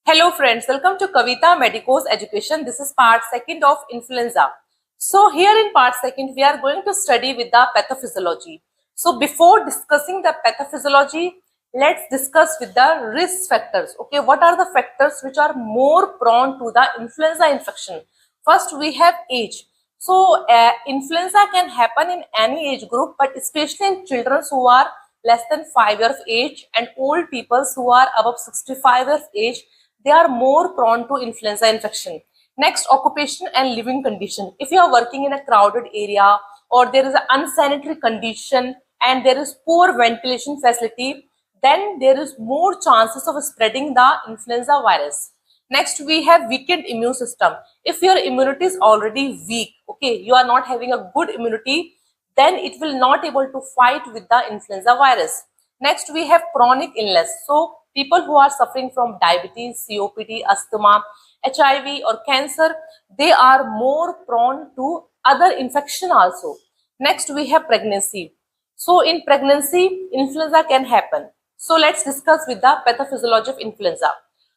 Hello friends, welcome to Kavita Medico's Education. This is part second of influenza. So here in part second, we are going to study with the pathophysiology. So before discussing the pathophysiology, let's discuss with the risk factors. Okay, what are the factors which are more prone to the influenza infection? First, we have age. So influenza can happen in any age group, but especially in children who are less than 5 years of age and old people who are above 65 years of age, they are more prone to influenza infection. Next, occupation and living condition. If you are working in a crowded area or there is an unsanitary condition and there is poor ventilation facility, then there is more chances of spreading the influenza virus. Next, we have weakened immune system. If your immunity is already weak, okay, you are not having a good immunity, then it will not able to fight with the influenza virus. Next, we have chronic illness. So people who are suffering from diabetes, COPD, asthma, HIV or cancer, they are more prone to other infection also. Next, we have pregnancy. So in pregnancy, influenza can happen. So let's discuss with the pathophysiology of influenza.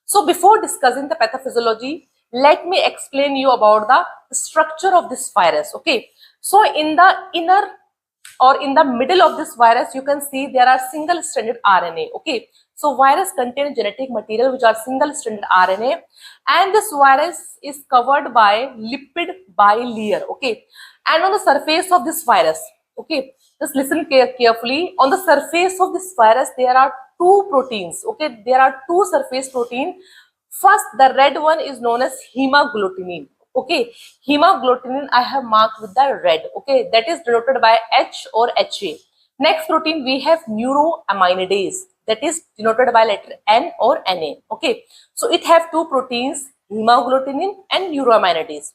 So before discussing the pathophysiology, let me explain you about the structure of this virus. Okay. So in the inner or in the middle of this virus, you can see there are single-stranded RNA. Okay. So virus contains genetic material which are single-stranded RNA, and this virus is covered by lipid bilayer. Okay. And on the surface of this virus, okay, just listen carefully. On the surface of this virus, there are two proteins. Okay, there are two surface protein. First, the red one is known as hemagglutinin. Okay, hemagglutinin I have marked with the red. Okay, that is denoted by H or HA. Next protein we have neuroaminidase, that is denoted by letter N or Na. Okay, so it have two proteins, hemagglutinin and neuroaminidase.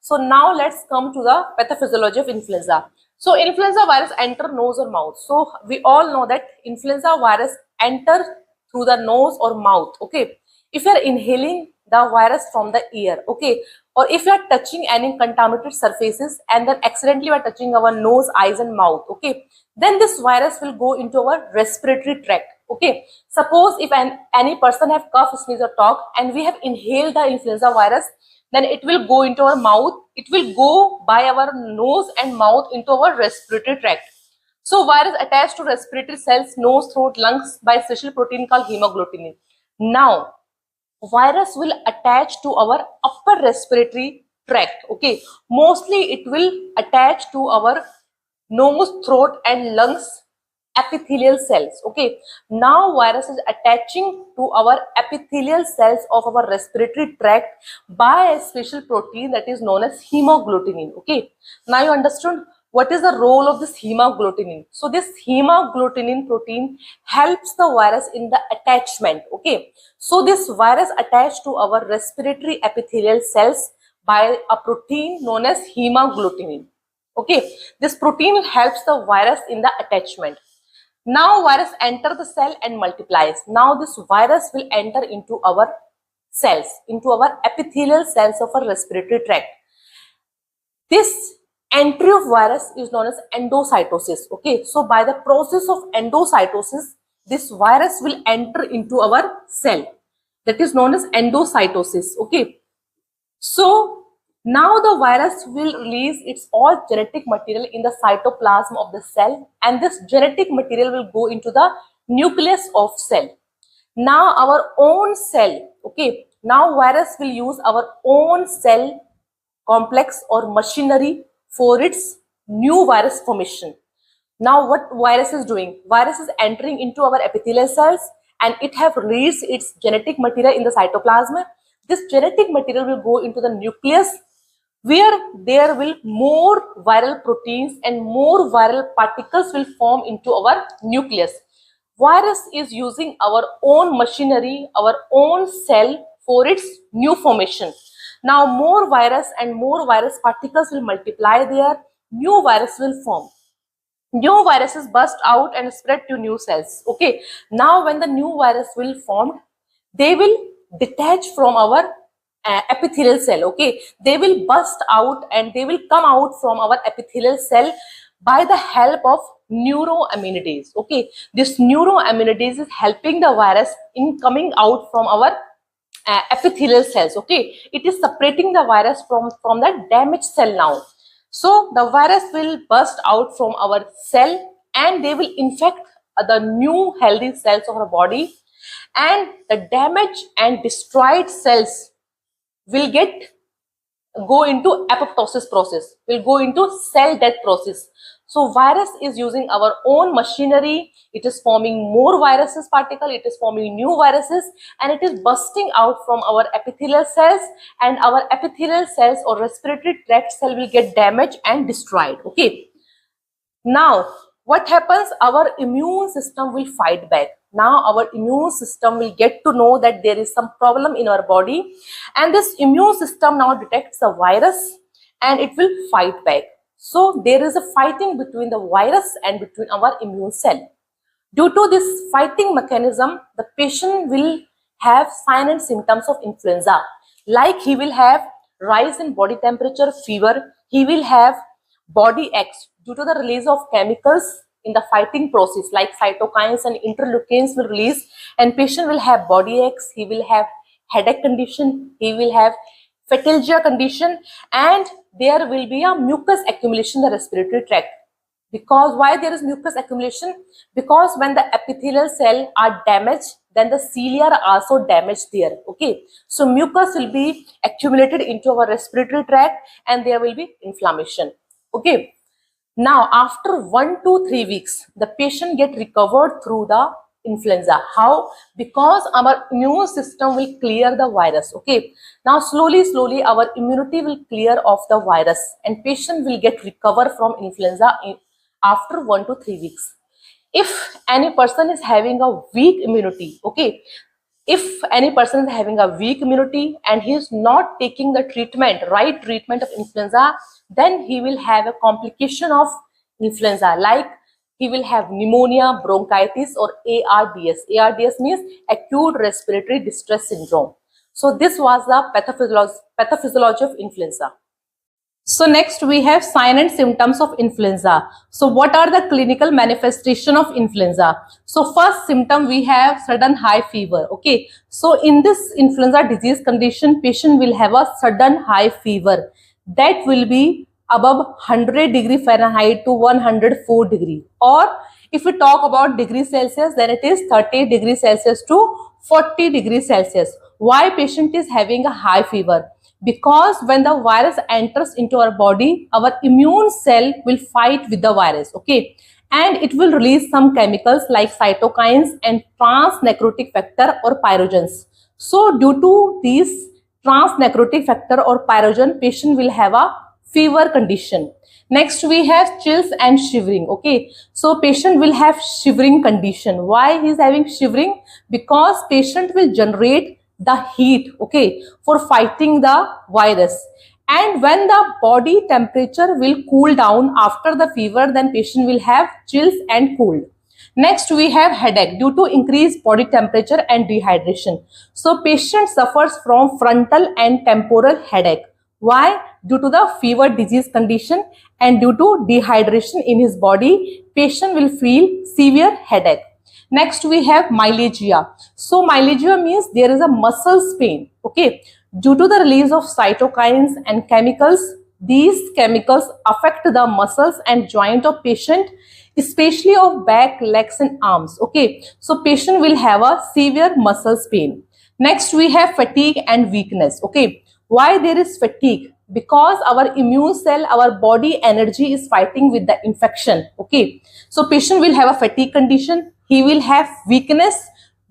So now let's come to the pathophysiology of influenza. So influenza virus enter nose or mouth. So we all know that influenza virus enter through the nose or mouth. Okay, if you are inhaling the virus from the ear, okay, or if you are touching any contaminated surfaces and then accidentally you are touching our nose, eyes and mouth, okay, then this virus will go into our respiratory tract. Okay, suppose if any person have cough, sneeze or talk and we have inhaled the influenza virus, then it will go into our mouth, it will go by our nose and mouth into our respiratory tract. So virus attached to respiratory cells, nose, throat, lungs by special protein called hemagglutinin. Now virus will attach to our upper respiratory tract. Okay, mostly it will attach to our nose, throat and lungs epithelial cells. Okay, now virus is attaching to our epithelial cells of our respiratory tract by a special protein that is known as hemagglutinin. Okay, now you understood what is the role of this hemagglutinin. So this hemagglutinin protein helps the virus in the attachment. Okay, so this virus attached to our respiratory epithelial cells by a protein known as hemagglutinin. Okay, this protein helps the virus in the attachment. Now virus enter the cell and multiplies. Now this virus will enter into our cells, into our epithelial cells of our respiratory tract. This entry of virus is known as endocytosis. Okay, so by the process of endocytosis, this virus will enter into our cell. That is known as endocytosis. Okay, so now the virus will release its all genetic material in the cytoplasm of the cell, and this genetic material will go into the nucleus of cell. Now our own cell, okay, now virus will use our own cell complex or machinery for its new virus formation. Now what virus is doing? Virus is entering into our epithelial cells and it have released its genetic material in the cytoplasm. This genetic material will go into the nucleus where there will more viral proteins and more viral particles will form into our nucleus. Virus is using our own machinery, our own cell for its new formation. Now more virus and more virus particles will multiply there, new virus will form. New viruses burst out and spread to new cells. Okay, now when the new virus will form, they will detach from our epithelial cell. Okay, they will burst out and they will come out from our epithelial cell by the help of neuroaminidase. Okay, this neuroaminidase is helping the virus in coming out from our epithelial cells. Okay, it is separating the virus from the damaged cell now. So the virus will burst out from our cell and they will infect the new healthy cells of our body, and the damaged and destroyed cells will go into apoptosis process, will go into cell death process. So virus is using our own machinery. It is forming more viruses particle, it is forming new viruses, and it is bursting out from our epithelial cells, and our epithelial cells or respiratory tract cell will get damaged and destroyed. Okay. Now, what happens? Our immune system will fight back. Now, our immune system will get to know that there is some problem in our body, and this immune system now detects a virus and it will fight back. So, there is a fighting between the virus and between our immune cell. Due to this fighting mechanism, the patient will have signs and symptoms of influenza. Like he will have rise in body temperature, fever, he will have body aches due to the release of chemicals in the fighting process like cytokines and interleukins will release, and patient will have body aches, he will have headache condition, he will have fatalgia condition, and there will be a mucus accumulation in the respiratory tract. Because why there is mucus accumulation? Because when the epithelial cell are damaged, then the cilia are also damaged there. Okay, so mucus will be accumulated into our respiratory tract and there will be inflammation. Okay, now after 1 to 3 weeks, the patient get recovered through the influenza. How? Because our immune system will clear the virus. Okay, now slowly our immunity will clear off the virus and patient will get recover from influenza after 1 to 3 weeks. If any person is having a weak immunity, okay, if any person is having a weak immunity and he is not taking the treatment, right treatment of influenza, then he will have a complication of influenza, like he will have pneumonia, bronchitis, or ARDS. ARDS means acute respiratory distress syndrome. So this was the pathophysiology of influenza. So next we have sign and symptoms of influenza. So what are the clinical manifestation of influenza? So first symptom we have sudden high fever. Okay, so in this influenza disease condition, patient will have a sudden high fever that will be above 100 degree Fahrenheit to 104 degree, or if we talk about degree Celsius, then it is 30 degree Celsius to 40 degree Celsius. Why patient is having a high fever? Because when the virus enters into our body, our immune cell will fight with the virus, okay, and it will release some chemicals like cytokines and transnecrotic factor or pyrogens. So due to these transnecrotic factor or pyrogen, patient will have a fever condition. Next we have chills and shivering. Okay, so patient will have shivering condition. Why he is having shivering? Because patient will generate the heat, okay, for fighting the virus, and when the body temperature will cool down after the fever, then patient will have chills and cold. Next we have headache due to increased body temperature and dehydration. So patient suffers from frontal and temporal headache. Why? Due to the fever disease condition and due to dehydration in his body, patient will feel severe headache. Next we have myalgia. So myalgia means there is a muscle pain. Okay, due to the release of cytokines and chemicals, these chemicals affect the muscles and joint of patient, especially of back, legs and arms. Okay, so patient will have a severe muscle pain. Next we have fatigue and weakness. Okay, why there is fatigue? Because our immune cell, our body energy is fighting with the infection. Okay, so patient will have a fatigue condition. He will have weakness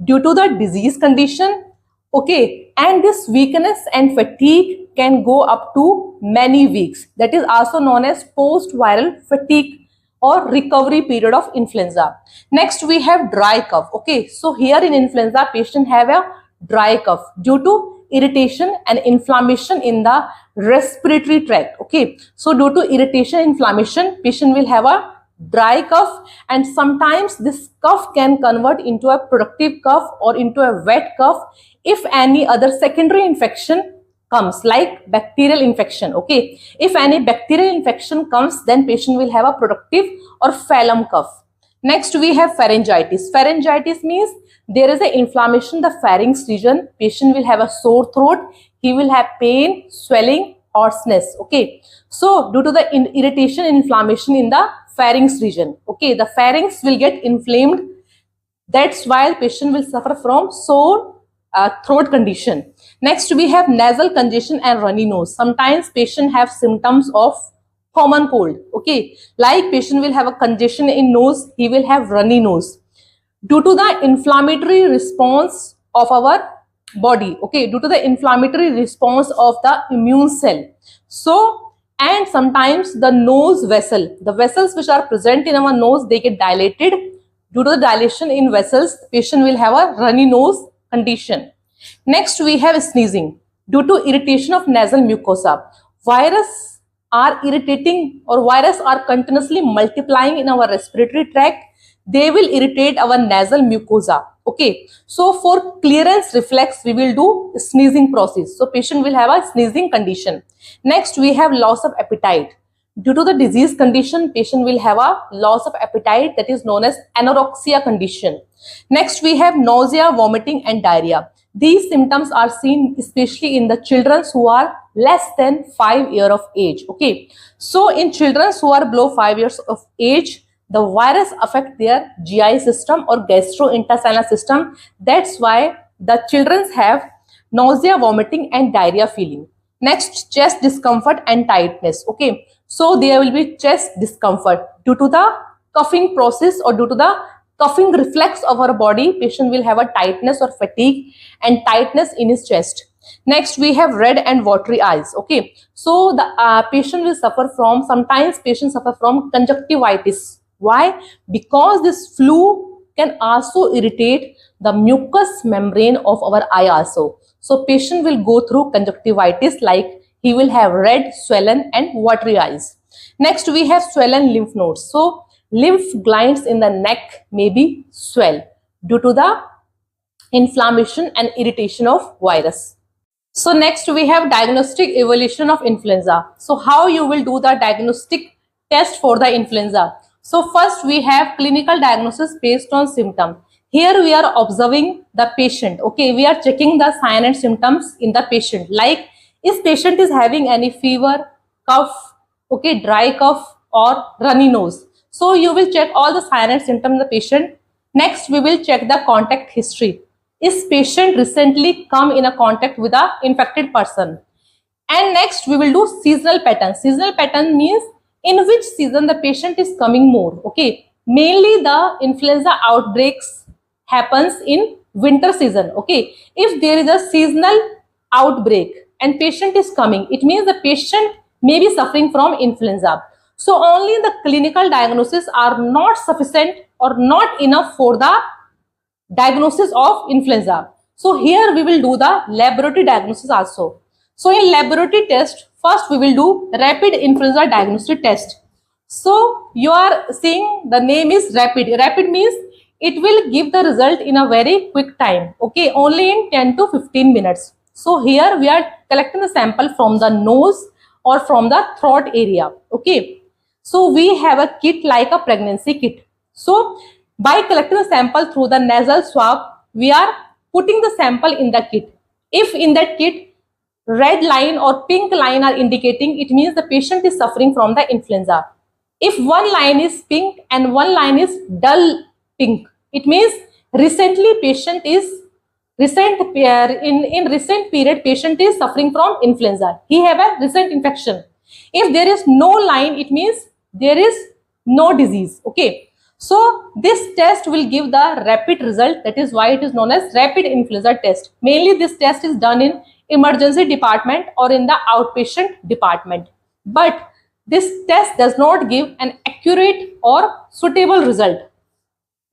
due to the disease condition. Okay, and this weakness and fatigue can go up to many weeks. That is also known as post-viral fatigue or recovery period of influenza. Next we have dry cough. Okay, so here in influenza patient have a dry cough due to irritation and inflammation in the respiratory tract. Okay, so due to irritation, inflammation, patient will have a dry cough, and sometimes this cough can convert into a productive cough or into a wet cough if any other secondary infection comes, like bacterial infection. Okay, if any bacterial infection comes, then patient will have a productive or phlegm cough. Next, we have pharyngitis. Pharyngitis means there is an inflammation in the pharynx region. Patient will have a sore throat. He will have pain, swelling, hoarseness. Okay. So, due to the irritation, inflammation in the pharynx region. Okay. The pharynx will get inflamed. That's why the patient will suffer from sore throat condition. Next, we have nasal congestion and runny nose. Sometimes patient have symptoms of common cold. Okay, like patient will have a congestion in nose, he will have runny nose due to the inflammatory response of our body. Okay, due to the inflammatory response of the immune cell. So, and sometimes the nose vessel, the vessels which are present in our nose, they get dilated. Due to the dilation in vessels, the patient will have a runny nose condition. Next, we have sneezing due to irritation of nasal mucosa. Virus are irritating, or virus are continuously multiplying in our respiratory tract. They will irritate our nasal mucosa. Okay, so for clearance reflex, we will do sneezing process. So patient will have a sneezing condition. Next, we have loss of appetite. Due to the disease condition, patient will have a loss of appetite, that is known as anorexia condition. Next, we have nausea, vomiting and diarrhea. These symptoms are seen especially in the children who are less than 5 years of age. Okay, so in children who are below 5 years of age, the virus affect their GI system or gastrointestinal system. That's why the children have nausea, vomiting and diarrhea feeling. Next, chest discomfort and tightness. Okay, so there will be chest discomfort due to the coughing process or due to the coughing reflex of our body. Patient will have a tightness or fatigue and tightness in his chest. Next, we have red and watery eyes. Okay, so the patient will suffer from, sometimes patients suffer from conjunctivitis. Why? Because this flu can also irritate the mucous membrane of our eye also. So patient will go through conjunctivitis, like he will have red, swollen and watery eyes. Next, we have swollen lymph nodes. So lymph glands in the neck may be swell due to the inflammation and irritation of virus. So next, we have diagnostic evaluation of influenza. So how you will do the diagnostic test for the influenza? So first, we have clinical diagnosis based on symptom. Here we are observing the patient. Okay, we are checking the sign and symptoms in the patient. Like, if patient is having any fever, cough, okay, dry cough or runny nose. So you will check all the sign and symptoms in the patient. Next, we will check the contact history. Is patient recently come in a contact with a infected person? And next, we will do seasonal pattern. Seasonal pattern means in which season the patient is coming more. Okay, mainly the influenza outbreaks happens in winter season. Okay, if there is a seasonal outbreak and patient is coming, it means the patient may be suffering from influenza. So only the clinical diagnosis are not sufficient or not enough for the diagnosis of influenza. So here we will do the laboratory diagnosis also. So in laboratory test, first we will do rapid influenza diagnostic test. So you are seeing the name is rapid. Rapid means it will give the result in a very quick time. Okay, only in 10 to 15 minutes. So here we are collecting the sample from the nose or from the throat area. Okay, so we have a kit like a pregnancy kit. So by collecting the sample through the nasal swab, we are putting the sample in the kit. If in that kit red line or pink line are indicating, it means the patient is suffering from the influenza. If one line is pink and one line is dull pink, it means recently patient is in recent period patient is suffering from influenza. He have a recent infection. If there is no line, it means there is no disease. Okay, so this test will give the rapid result. That is why it is known as rapid influenza test. Mainly this test is done in emergency department or in the outpatient department. But this test does not give an accurate or suitable result.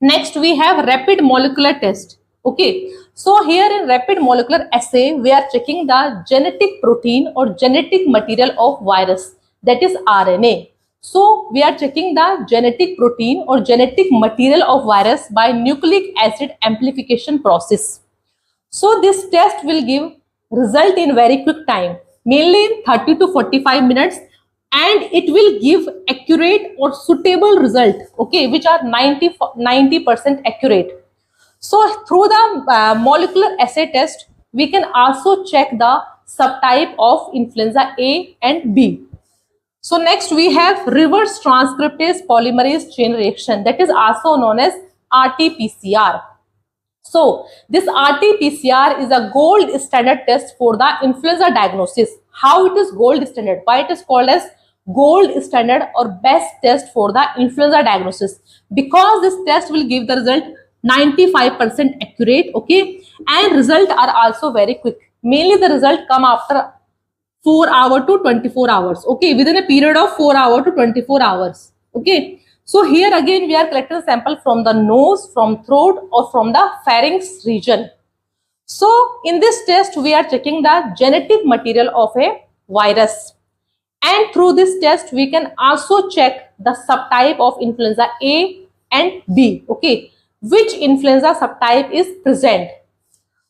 Next, we have rapid molecular test. Okay, so here in rapid molecular assay, we are checking the genetic protein or genetic material of virus, that is RNA. So we are checking the genetic protein or genetic material of virus by nucleic acid amplification process. So this test will give result in very quick time, mainly in 30 to 45 minutes, and it will give accurate or suitable result, okay, which are 90% accurate. So through the molecular assay test, we can also check the subtype of influenza A and B. So next we have reverse transcriptase polymerase chain reaction, that is also known as RT-PCR. So this RT-PCR is a gold standard test for the influenza diagnosis. How it is gold standard? Why it is called as gold standard or best test for the influenza diagnosis? Because this test will give the result 95% accurate, okay, and result are also very quick. Mainly the result come after 4 hours to 24 hours, okay, within a period of 4 hours to 24 hours, okay. So here again we are collecting sample from the nose, from throat, or from the pharynx region. So in this test we are checking the genetic material of a virus, and through this test we can also check the subtype of influenza A and B, okay, which influenza subtype is present.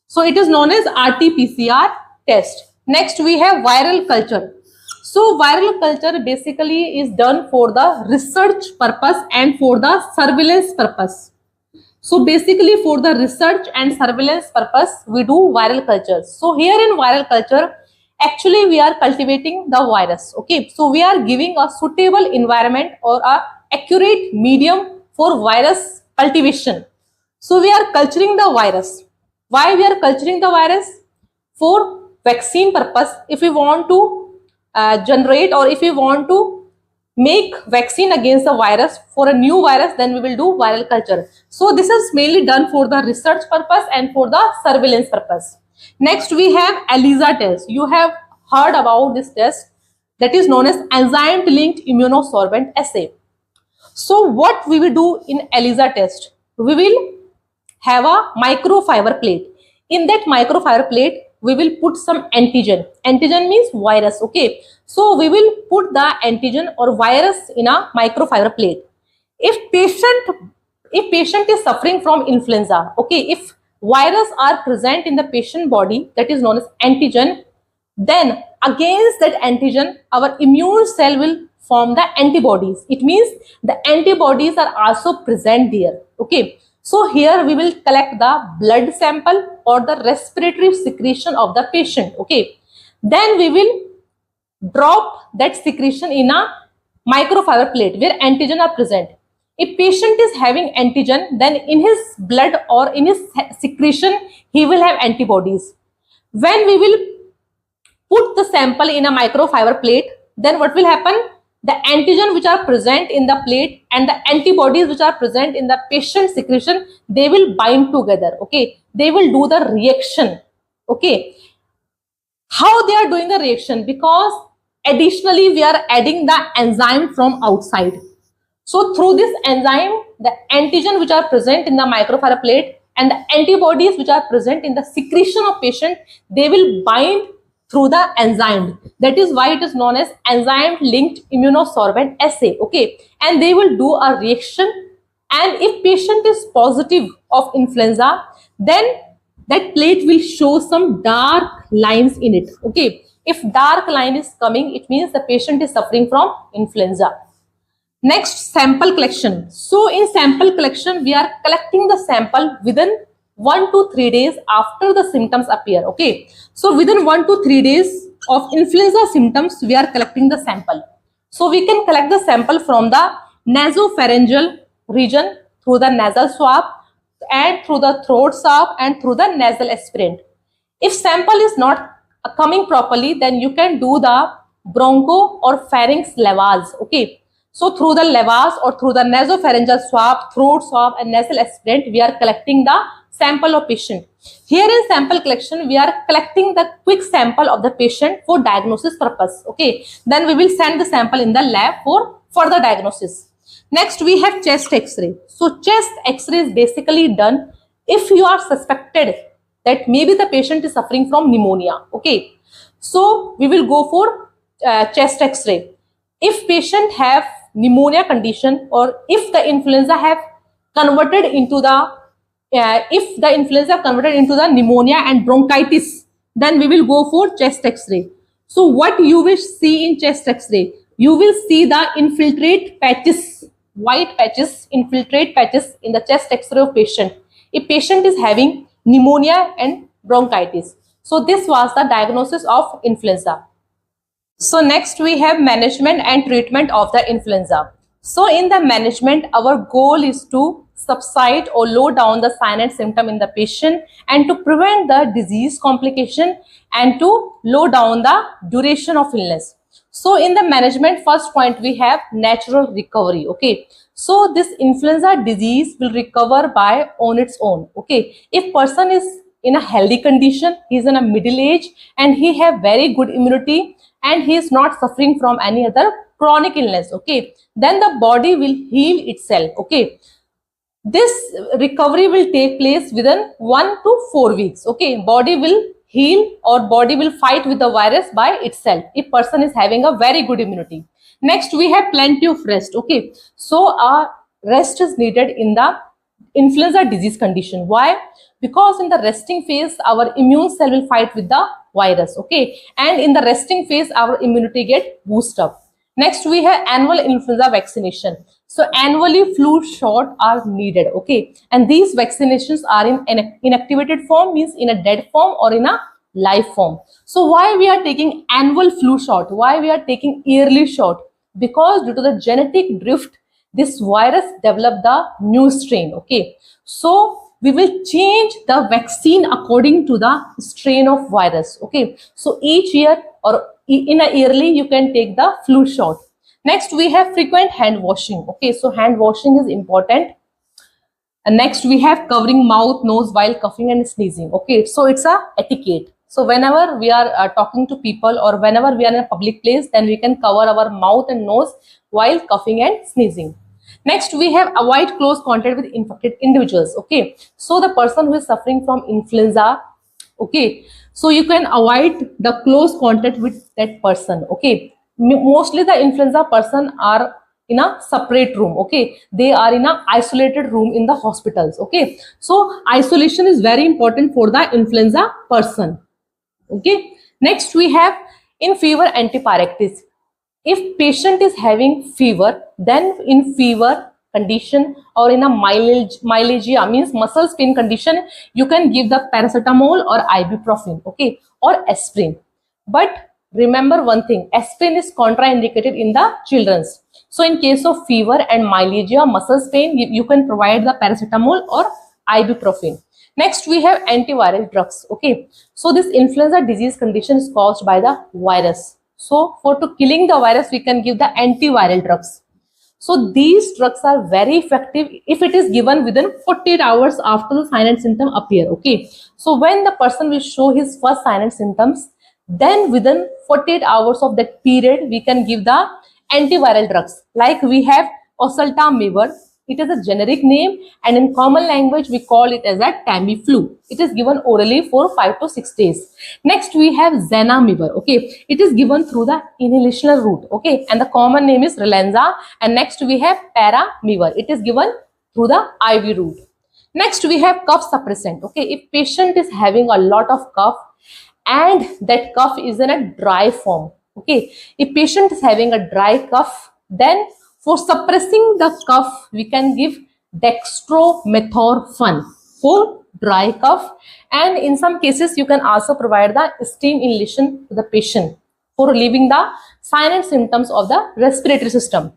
So it is known as RT-PCR test. Next we have viral culture. So viral culture basically is done for the research purpose and for the surveillance purpose. So basically for the research and surveillance purpose we do viral cultures. So here in viral culture actually we are cultivating the virus, okay. So we are giving a suitable environment or a accurate medium for virus cultivation. So we are culturing the virus. Why we are culturing the virus? For vaccine purpose. If we want to generate, or if we want to make vaccine against the virus for a new virus, then we will do viral culture. So this is mainly done for the research purpose and for the surveillance purpose. Next we have ELISA test. You have heard about this test, that is known as enzyme linked immunosorbent assay. So what we will do in ELISA test? We will have a microfiber plate. In that microfiber plate we will put some antigen. Antigen means virus, okay. So we will put the antigen or virus in a microfiber plate. If patient is suffering from influenza, okay, if virus are present in the patient body, that is known as antigen, then against that antigen our immune cell will form the antibodies. It means the antibodies are also present there, okay. So here we will collect the blood sample or the respiratory secretion of the patient, okay. Then we will drop that secretion in a microfiber plate where antigen are present. If patient is having antigen, then in his blood or in his secretion he will have antibodies. When we will put the sample in a microfiber plate, then what will happen? The antigen which are present in the plate and the antibodies which are present in the patient secretion, they will bind together, okay. They will do the reaction, okay. How they are doing the reaction? Because additionally we are adding the enzyme from outside. So through this enzyme, the antigen which are present in the microfiber plate and the antibodies which are present in the secretion of patient, they will bind through the enzyme. That is why it is known as enzyme linked immunosorbent assay, okay. And they will do a reaction, and if patient is positive of influenza, then that plate will show some dark lines in it, okay. If dark line is coming, it means the patient is suffering from influenza. Next, sample collection. So in sample collection we are collecting the sample within 1 to 3 days after the symptoms appear, okay. So within 1 to 3 days of influenza symptoms we are collecting the sample. So we can collect the sample from the nasopharyngeal region through the nasal swab and through the throat swab and through the nasal aspirant. If sample is not coming properly, then you can do the broncho or pharynx lavage, okay. So through the lavage or through the nasopharyngeal swab, throat swab and nasal aspirant, we are collecting the sample of patient. Here in sample collection, we are collecting the quick sample of the patient for diagnosis purpose, okay. Then we will send the sample in the lab for further diagnosis. Next we have chest x-ray. So chest x-ray is basically done if you are suspected that maybe the patient is suffering from pneumonia, okay. So we will go for chest x-ray. If patient have pneumonia condition, or if the influenza have converted into the pneumonia and bronchitis, then we will go for chest x-ray. So what you will see in chest x-ray? you will see the infiltrate patches, white patches, infiltrate patches in the chest X-ray of patient. If patient is having pneumonia and bronchitis. So this was the diagnosis of influenza. So next we have management and treatment of the influenza. So in the management, our goal is to subside or low down the sign and symptom in the patient and to prevent the disease complication and to low down the duration of illness. So in the management, first point we have natural recovery. Okay. So this influenza disease will recover by on its own. Okay. If person is in a healthy condition, he is in a middle age and he have very good immunity and he is not suffering from any other chronic illness, okay, then the body will heal itself, okay. This recovery will take place within 1 to 4 weeks, okay. Body will heal or body will fight with the virus by itself if person is having a very good immunity. Next we have plenty of rest, okay. So rest is needed in the influenza disease condition. Why? Because in the resting phase our immune cell will fight with the virus, okay, and in the resting phase our immunity get boosted up. Next we have annual influenza vaccination. So annually flu shot are needed, okay, and these vaccinations are in an inactivated form, means in a dead form or in a live form. So why we are taking annual flu shot, why we are taking yearly shot? Because due to the genetic drift this virus developed the new strain, okay. So we will change the vaccine according to the strain of virus, okay. So each year or in a yearly you can take the flu shot. Next we have frequent hand washing, okay. So hand washing is important. And next we have covering mouth, nose while coughing and sneezing, okay. So it's a etiquette. So whenever we are talking to people or whenever we are in a public place, then we can cover our mouth and nose while coughing and sneezing. Next we have avoid close contact with infected individuals, okay. So the person who is suffering from influenza, okay, so you can avoid the close contact with that person, okay. Mostly the influenza person are in a separate room, okay, they are in a isolated room in the hospitals, okay. So isolation is very important for the influenza person, okay. Next we have in fever antipyrectics. If patient is having fever, then in fever condition or in a myalgia, means muscle pain condition, you can give the paracetamol or ibuprofen, okay, or aspirin. But remember one thing, aspirin is contraindicated in the children's. So in case of fever and myalgia, muscle pain, you can provide the paracetamol or ibuprofen. Next we have antiviral drugs, okay. So this influenza disease condition is caused by the virus. So for to killing the virus, we can give the antiviral drugs. So these drugs are very effective if it is given within 48 hours after the sign and symptom appear, okay. So when the person will show his first sign and symptoms, then within 48 hours of that period, we can give the antiviral drugs. Like we have oseltamivir. It is a generic name and in common language we call it as a Tamiflu. It is given orally for 5 to 6 days. Next we have zanamivir, okay. It is given through the inhalational route, okay, and the common name is Relenza. And next we have paramivir. It is given through the IV route. Next we have cough suppressant, okay. If patient is having a lot of cough and that cough is in a dry form, okay. If patient is having a dry cough, then for suppressing the cough, we can give dextromethorphan for dry cough, and in some cases you can also provide the steam inhalation to the patient for relieving the sign and symptoms of the respiratory system.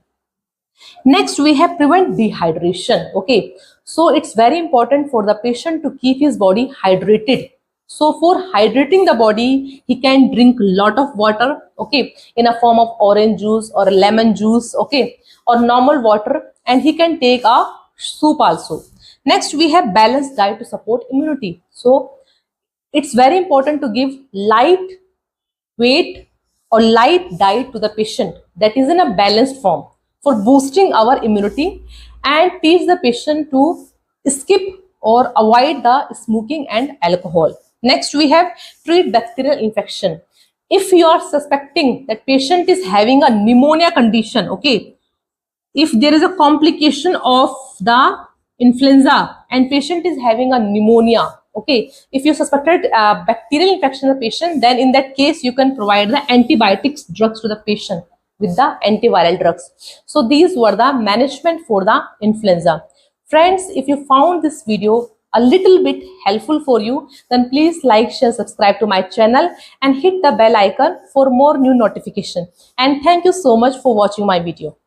Next we have prevent dehydration, okay. So it's very important for the patient to keep his body hydrated. So for hydrating the body, he can drink a lot of water, okay, in a form of orange juice or lemon juice, okay, or normal water, and he can take a soup also. Next we have balanced diet to support immunity. So it's very important to give light weight or light diet to the patient that is in a balanced form for boosting our immunity, and teach the patient to skip or avoid the smoking and alcohol. Next we have treat bacterial infection. If you are suspecting that patient is having a pneumonia condition, okay, if there is a complication of the influenza and patient is having a pneumonia, okay, if you suspected bacterial infection in the patient, then in that case you can provide the antibiotics drugs to the patient. with the antiviral drugs. So these were the management for the influenza. Friends, if you found this video a little bit helpful for you, then please like, share, subscribe to my channel and hit the bell icon for more new notification. And thank you so much for watching my video.